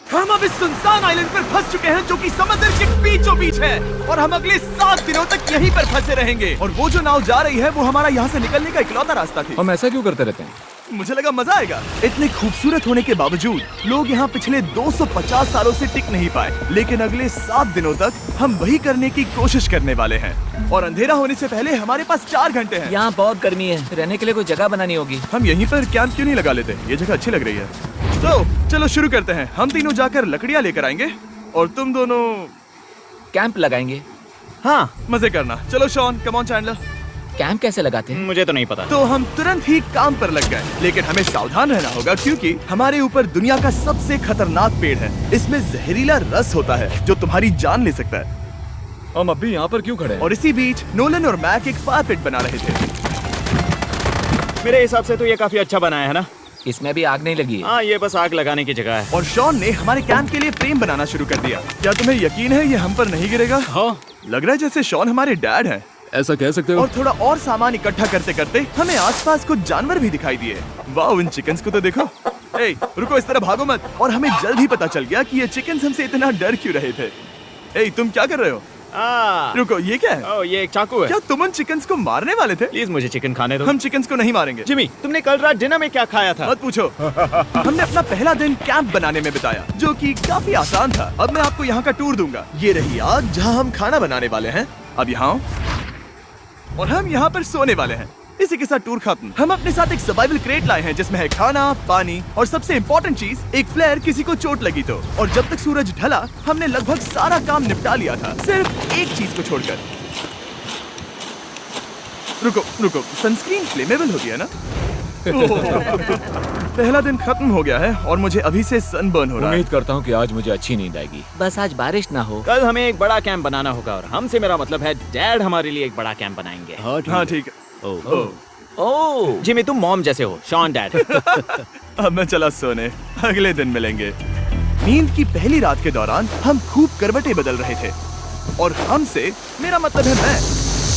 हम अब इस सुनसान आइलैंड पर फंस चुके हैं जो कि समुद्र के बीचों बीच है और हम अगले 7 दिनों तक यहीं पर फंसे रहेंगे। और वो जो नाव जा रही है वो हमारा यहाँ से निकलने का इकलौता रास्ता थी। हम ऐसा क्यों करते रहते हैं? मुझे लगा मजा आएगा। इतने खूबसूरत होने के बावजूद लोग यहाँ पिछले 250 सालों से टिक नहीं पाए, लेकिन अगले 7 दिनों तक हम वही करने की कोशिश करने वाले हैं। और अंधेरा होने से पहले हमारे पास 4 घंटे हैं। यहाँ बहुत गर्मी है, रहने के लिए कोई जगह बनानी होगी। हम यहीं पर कैंप क्यों नहीं लगा लेते? ये जगह अच्छी लग रही है। तो चलो शुरू करते हैं। हम तीनों जाकर लकड़ियाँ लेकर आएंगे और तुम दोनों कैंप लगाएंगे। हाँ, मजे करना। चलो Shawn, come on Chandler. Camp कैसे लगाते हैं? मुझे तो नहीं पता। तो हम तुरंत ही काम पर लग गए, लेकिन हमें सावधान रहना होगा क्योंकि हमारे ऊपर दुनिया का सबसे खतरनाक पेड़ है। इसमें जहरीला रस होता है जो तुम्हारी जान ले सकता है। हम अभी यहाँ पर क्यों खड़े हैं? और इसी बीच नोलन और मैक एक फायर पिट बना रहे थे। मेरे हिसाब से तो ये काफी अच्छा बनाया है ना? इसमें भी आग नहीं लगी है। हाँ, ये बस आग लगाने की जगह है। और शॉन ने हमारे कैंप के लिए फ्रेम बनाना शुरू कर दिया। क्या तुम्हें यकीन है ये हम पर नहीं गिरेगा? हाँ, लग रहा है जैसे शॉन हमारे डैड हैं। ऐसा कह सकते हो? और थोड़ा और सामान इकट्ठा करते करते हमें आसपास कुछ जानवर भी दिखाई दिए। वाह, इन चिकन्स को तो देखो। ए, रुको, इस तरह भागो मत। और हमें जल्द ही पता चल गया कि ये चिकन्स हमसे इतना डर क्यों रहे थे। ए, तुम क्या कर रहे हो? रुको, ये क्या है? ओह, ये एक चाकू है। क्या तुम उन चिकन्स को मारने वाले थे? प्लीज मुझे चिकन खाने दो। हम चिकन्स को नहीं मारेंगे। जिमी, तुमने कल रात डिनर में क्या खाया था? मत पूछो। हमने अपना पहला दिन कैंप बनाने में बिताया, जो कि काफी आसान था। अब मैं आपको यहाँ का टूर दूंगा। ये रही आग जहाँ हम खाना बनाने वाले हैं। अब यहाँ और हम यहाँ पर सोने वाले हैं। इसी के साथ टूर खत्म। हम अपने साथ एक सर्वाइवल क्रेट लाए हैं जिसमें है खाना, पानी और सबसे इम्पोर्टेंट चीज एक फ्लेयर, किसी को चोट लगी तो। और जब तक सूरज ढला हमने लगभग सारा काम निपटा लिया था, सिर्फ एक चीज को छोड़कर। रुको, सनस्क्रीन फ्लेमेबल होती है ना? पहला दिन खत्म हो गया है और मुझे अभी से सनबर्न हो रहा है। उम्मीद करता हूँ कि आज मुझे अच्छी नींद आएगी। बस आज बारिश ना हो। कल हमें एक बड़ा कैंप बनाना होगा और हमसे मेरा मतलब है डैड हमारे लिए एक बड़ा कैंप बनाएंगे। हाँ ठीक है। ओह, जिमी, तुम मॉम जैसे हो। Shawn dad. अब मैं चला सोने, अगले दिन मिलेंगे। नींद की पहली रात के दौरान हम खूब करवटें बदल रहे थे और हमसे मेरा मतलब है मैं।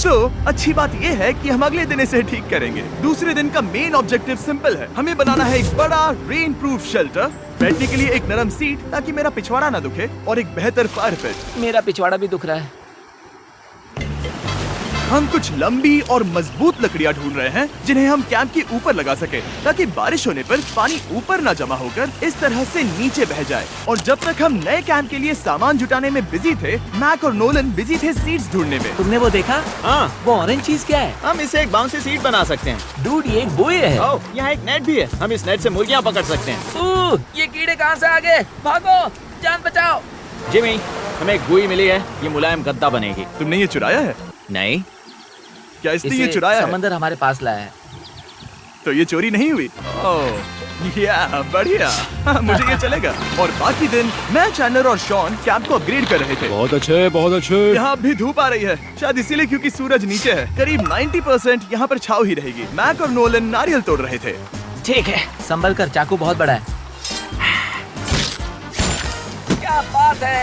तो अच्छी बात यह है कि हम अगले दिन इसे ठीक करेंगे। दूसरे दिन का मेन ऑब्जेक्टिव सिंपल है। हमें बनाना है एक बड़ा रेन प्रूफ शेल्टर, बैठने के लिए एक नरम सीट ताकि मेरा पिछवाड़ा ना दुखे और एक बेहतर फायर पिट। मेरा पिछवाड़ा भी दुख रहा है। हम कुछ लंबी और मजबूत लकड़ियां ढूंढ रहे हैं जिन्हें हम कैंप के ऊपर लगा सके ताकि बारिश होने पर पानी ऊपर ना जमा होकर इस तरह से नीचे बह जाए। और जब तक हम नए कैंप के लिए सामान जुटाने में बिजी थे, मैक और नोलन बिजी थे सीड्स ढूंढने में। तुमने वो देखा? हाँ, वो ऑरेंज चीज क्या है? हम इसे एक बाउंसी सीट बना सकते हैं। डूड, ये एक बुए है। ओह, यहाँ एक नेट भी है। हम इस नेट से मुर्गियाँ पकड़ सकते हैं। ये कीड़े कहाँ से आ गए? भागो, जान बचाओ। जिमी, हमें एक बुई मिली है। ये मुलायम गद्दा बनेगी। तुमने ये चुराया है? नहीं, क्या इसने ये चुराया है? समंदर हमारे पास लाया है। तो ये चोरी नहीं हुई? ओह, या बढ़िया। मुझे ये चलेगा। और बाकी दिन मैं, चैंडलर और शॉन कैंप को अपग्रेड कर रहे थे। बहुत अच्छे, बहुत अच्छे। यहाँ भी धूप आ रही है, शायद इसीलिए क्योंकि सूरज नीचे है। करीब 90% यहाँ पर छाव ही रहेगी। मैक और नोलन नारियल तोड़ रहे थे। ठीक है, संभल कर, चाकू बहुत बड़ा है। क्या बात है।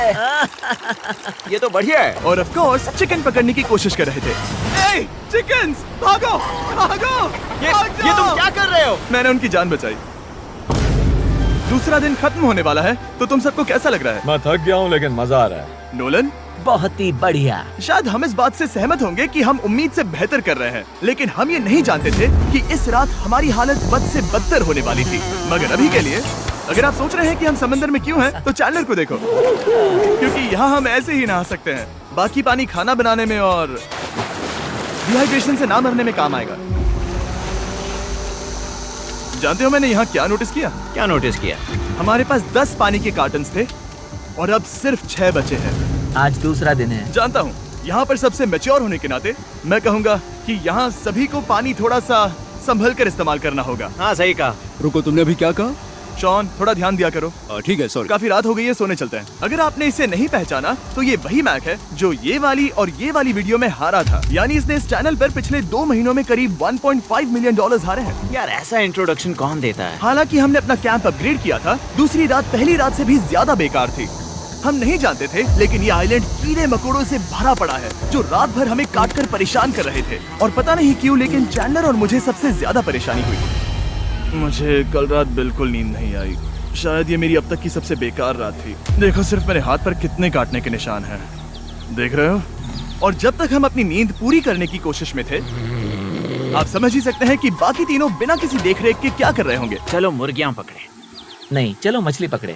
ये तो बढ़िया है। और ऑफ कोर्स चिकन पकड़ने की कोशिश कर रहे थे। ए, चिकन्स, भागो, भागो, ये तुम क्या कर रहे हो? मैंने उनकी जान बचाई। दूसरा दिन खत्म होने वाला है, तो तुम सबको कैसा लग रहा है? मैं थक गया हूँ लेकिन मजा आ रहा है। नोलन, बहुत ही बढ़िया। शायद हम इस बात से सहमत होंगे कि हम उम्मीद से बेहतर कर रहे हैं, लेकिन हम ये नहीं जानते थे कि इस रात हमारी हालत बद से बदतर होने वाली थी। मगर अभी के लिए अगर आप सोच रहे हैं कि हम समंदर में क्यों हैं, तो चैंडलर को देखो, क्योंकि यहाँ हम ऐसे ही नहा सकते हैं। बाकी पानी खाना बनाने में और डिहाइड्रेशन से ना मरने में काम आएगा। जानते हो मैंने यहाँ क्या नोटिस किया? क्या नोटिस किया? हमारे पास 10 पानी के कार्टन्स थे और अब सिर्फ 6 बचे हैं। आज दूसरा दिन है। जानता हूँ, यहाँ पर सबसे मैच्योर होने के नाते मैं कहूँगा कि यहाँ सभी को पानी थोड़ा सा संभल कर इस्तेमाल करना होगा। हाँ, सही कहा। रुको, तुमने अभी क्या कहा? शॉन, थोड़ा ध्यान दिया करो। ठीक है, सॉरी। काफी रात हो गई है, सोने चलते हैं। अगर आपने इसे नहीं पहचाना तो ये वही मैक है जो ये वाली और ये वाली वीडियो में हारा था। यानी इसने इस चैनल पर पिछले 2 महीनों में करीब $1.5 मिलियन हारे हैं। यार, ऐसा इंट्रोडक्शन कौन देता है? हालांकि हमने अपना कैंप अपग्रेड किया था, दूसरी रात पहली रात से भी ज्यादा बेकार थी। हम नहीं जानते थे, लेकिन ये आइलैंड कीड़े मकोड़ों से भरा पड़ा है जो रात भर हमें काट कर परेशान कर रहे थे। और पता नहीं क्यों, लेकिन चैंडलर और मुझे सबसे ज्यादा परेशानी हुई। मुझे कल रात बिल्कुल नींद नहीं आई। शायद ये मेरी अब तक की सबसे बेकार रात थी। देखो सिर्फ मेरे हाथ पर कितने काटने के निशान हैं। देख रहे हो? और जब तक हम अपनी नींद पूरी करने की कोशिश में थे, आप समझ ही सकते हैं कि बाकी तीनों बिना किसी देखरेख के क्या कर रहे होंगे। चलो मुर्गियां पकड़े। नहीं, चलो मछली पकड़े।